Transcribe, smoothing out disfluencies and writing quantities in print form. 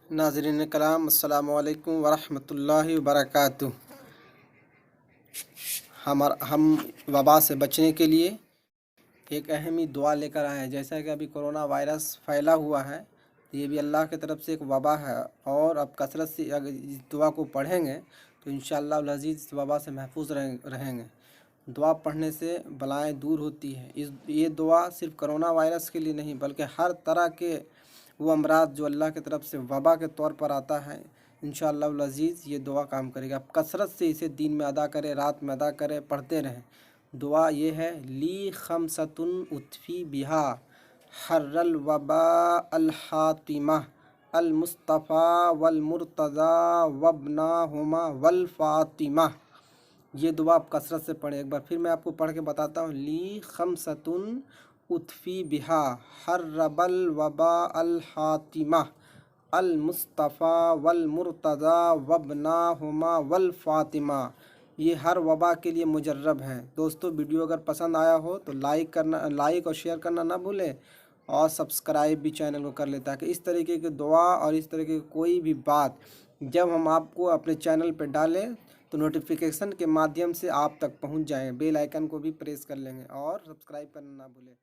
नाज़रीन कलाम अस्सलामु अलैकुम वरहमतुल्लाहि वबरकातुह। हम वबा से बचने के लिए एक अहम दुआ लेकर आए हैं। जैसा कि अभी कोरोना वायरस फैला हुआ है, ये भी अल्लाह की तरफ से एक वबा है, और अब कसरत से अगर इस दुआ को पढ़ेंगे तो इंशाअल्लाह अज़ीज़ इस वबा से महफूज रहेंगे। दुआ पढ़ने से बलाएँ दूर होती है। ये दुआ सिर्फ कोरोना वायरस के लिए नहीं बल्कि हर तरह के वो अमराज जो अल्लाह की तरफ से वबा के तौर पर आता है, इंशाअल्लाह अज़ीज़ ये दुआ काम करेगा। आप कसरत से इसे दिन में अदा करें, रात में अदा करें, पढ़ते रहें। दुआ ये है, ली खमसतुन उतफ़ी बिहा हर्रल वबा अल हातिमा अल मुस्तफ़ा वल मुर्तज़ा वब्नाहुमा वल फ़ातिमा। ये दुआ आप कसरत से पढ़ें। एक बार फिर मैं आपको पढ़ के बताता हूँ। ली खमसतुन उतफ़ी बिहा हर्रबल वबा अल हातिमा अल मुस्तफ़ा वल मुर्तज़ा वब्नाहुमा वल फ़ातिमा। ये हर वबा के लिए मुजर्रब है। दोस्तों, वीडियो अगर पसंद आया हो तो लाइक और शेयर करना ना भूलें, और सब्सक्राइब भी चैनल को कर लें, ताकि इस तरीके की दुआ और इस तरीके की कोई भी बात जब हम आपको अपने चैनल पर डालें तो नोटिफिकेशन के माध्यम से आप तक पहुंच जाएं। बेल आइकन को भी प्रेस कर लेंगे और सब्सक्राइब करना ना भूलें।